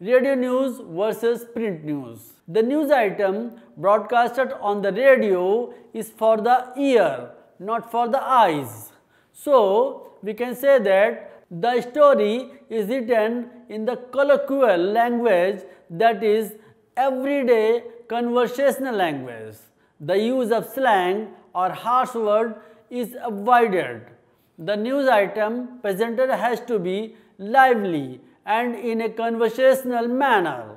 Radio news versus print news. The news item broadcasted on the radio is for the ear, not for the eyes. So, we can say that the story is written in the colloquial language, that is everyday conversational language. The use of slang or harsh word is avoided. The news item presented has to be lively and in a conversational manner.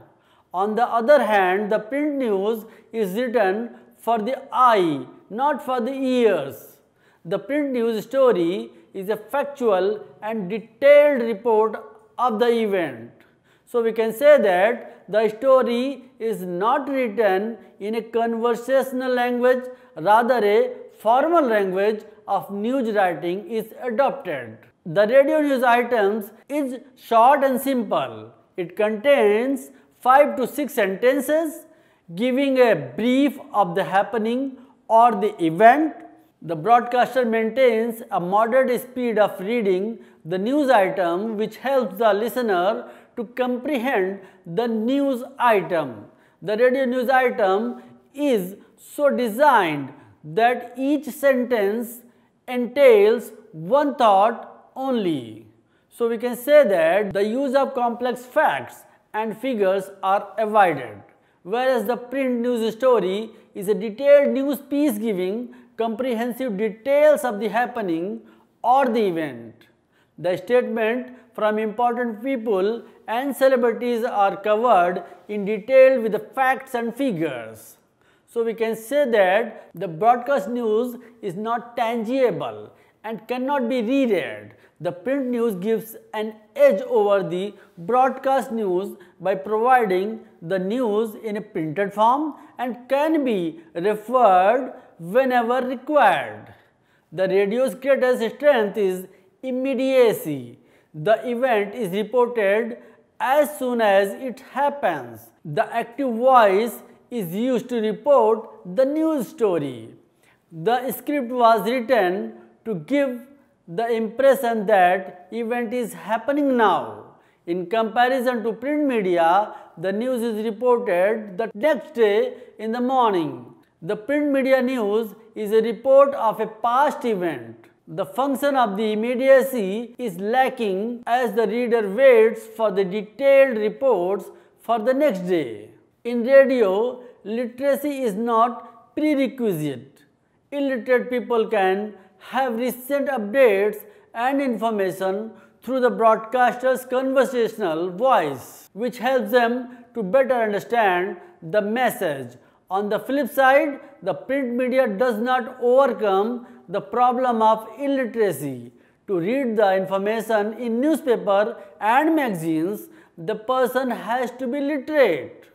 On the other hand, the print news is written for the eye, not for the ears. The print news story is a factual and detailed report of the event. So we can say that the story is not written in a conversational language, rather a formal language of news writing is adopted. The radio news items is short and simple. It contains 5 to 6 sentences giving a brief of the happening or the event. The broadcaster maintains a moderate speed of reading the news item, which helps the listener to comprehend the news item. The radio news item is so designed that each sentence entails one thought only. So we can say that the use of complex facts and figures are avoided, whereas the print news story is a detailed news piece giving comprehensive details of the happening or the event. The statement from important people and celebrities are covered in detail with the facts and figures. So we can say that the broadcast news is not tangible and cannot be reread. The print news gives an edge over the broadcast news by providing the news in a printed form and can be referred whenever required. The radio's greatest strength is immediacy. The event is reported as soon as it happens. The active voice is used to report the news story. The script was written to give the impression that event is happening now. In comparison to print media, the news is reported the next day in the morning. The print media news is a report of a past event. The function of the immediacy is lacking as the reader waits for the detailed reports for the next day. In radio, literacy is not prerequisite. Illiterate people can have recent updates and information through the broadcaster's conversational voice, which helps them to better understand the message. On the flip side, the print media does not overcome the problem of illiteracy. To read the information in newspaper and magazines, the person has to be literate.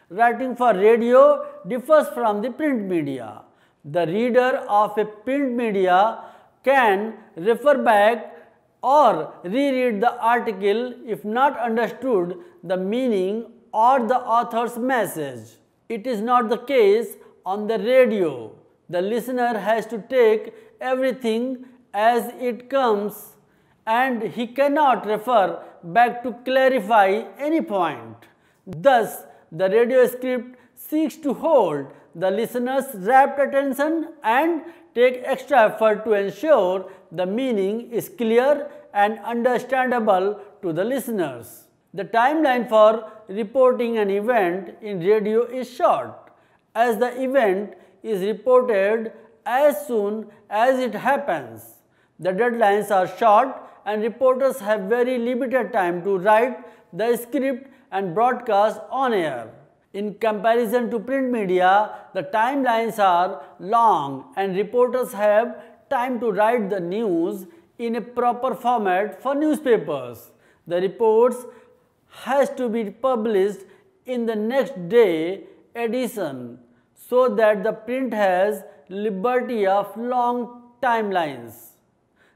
Writing for radio differs from the print media. The reader of a print media can refer back or reread the article if not understood the meaning or the author's message. It is not the case on the radio. The listener has to take everything as it comes and he cannot refer back to clarify any point. Thus, the radio script seeks to hold the listener's rapt attention and take extra effort to ensure the meaning is clear and understandable to the listeners. The timeline for reporting an event in radio is short, as the event is reported as soon as it happens. The deadlines are short and reporters have very limited time to write the script and broadcast on air. In comparison to print media, the timelines are long and reporters have time to write the news in a proper format for newspapers. The reports has to be published in the next day edition so that the print has liberty of long timelines.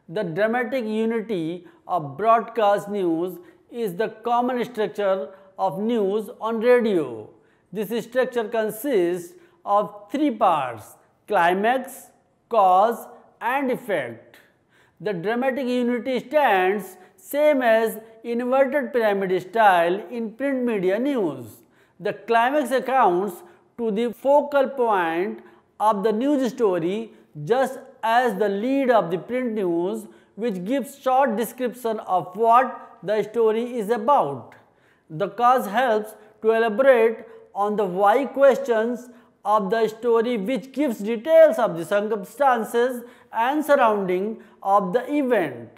The dramatic unity of broadcast news is the common structure of news on radio. This structure consists of 3 parts: climax, cause and effect. The dramatic unity stands same as inverted pyramid style in print media news. The climax accounts to the focal point of the news story, just as the lead of the print news, which gives short description of what the story is about. The cause helps to elaborate on the why questions of the story, which gives details of the circumstances and surrounding of the event.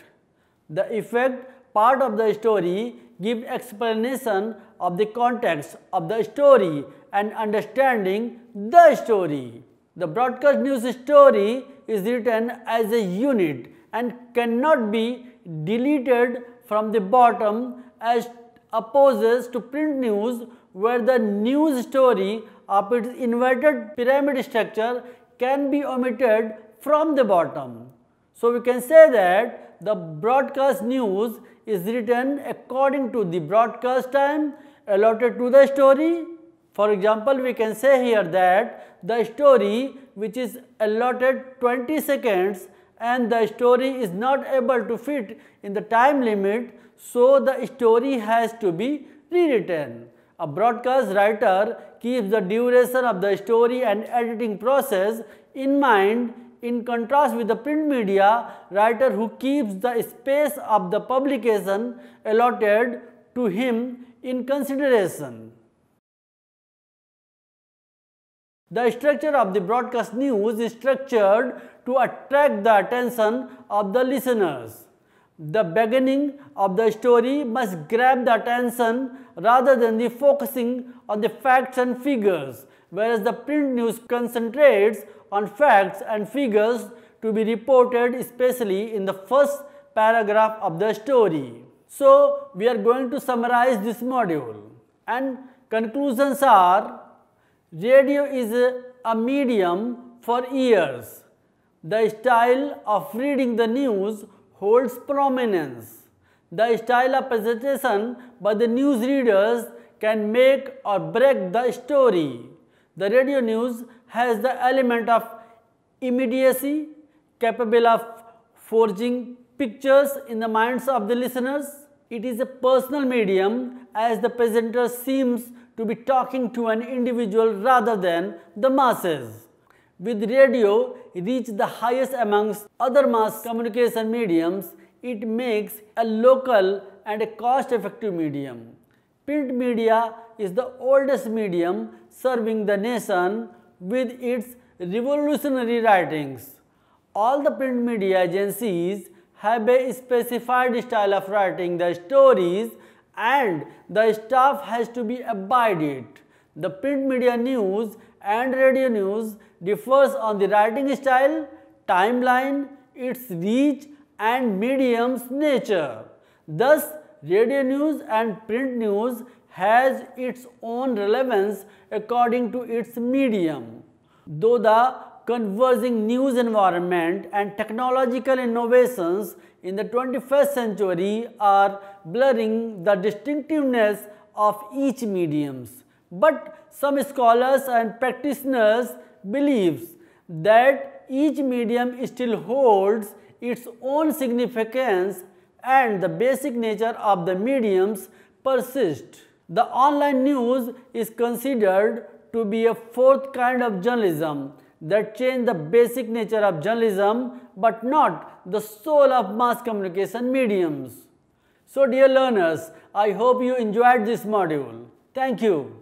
The effect part of the story gives explanation of the context of the story and understanding the story. The broadcast news story is written as a unit and cannot be deleted from the bottom as opposed to print news, where the news story of its inverted pyramid structure can be omitted from the bottom. So we can say that the broadcast news is written according to the broadcast time allotted to the story. For example, we can say here that the story which is allotted 20 seconds and the story is not able to fit in the time limit, so the story has to be rewritten. A broadcast writer keeps the duration of the story and editing process in mind, in contrast with the print media writer who keeps the space of the publication allotted to him in consideration. The structure of the broadcast news is structured to attract the attention of the listeners. The beginning of the story must grab the attention rather than the focusing on the facts and figures, whereas the print news concentrates on facts and figures to be reported, especially in the first paragraph of the story. So, we are going to summarize this module, and conclusions are: radio is a medium for ears. The style of reading the news holds prominence. The style of presentation by the news readers can make or break the story. The radio news has the element of immediacy, capable of forging pictures in the minds of the listeners. It is a personal medium, as the presenter seems to be talking to an individual rather than the masses. With radio reach the highest amongst other mass communication mediums, it makes a local and a cost-effective medium. Print media is the oldest medium serving the nation with its revolutionary writings. All the print media agencies have a specified style of writing the stories, and the staff has to be abided. The print media news and radio news differs on the writing style, timeline, its reach and medium's nature. Thus, radio news and print news has its own relevance according to its medium. Though the converging news environment and technological innovations in the 21st century are blurring the distinctiveness of each medium, but some scholars and practitioners believe that each medium still holds its own significance and the basic nature of the mediums persists. The online news is considered to be a fourth kind of journalism that changed the basic nature of journalism but not the soul of mass communication mediums. So dear learners, I hope you enjoyed this module. Thank you.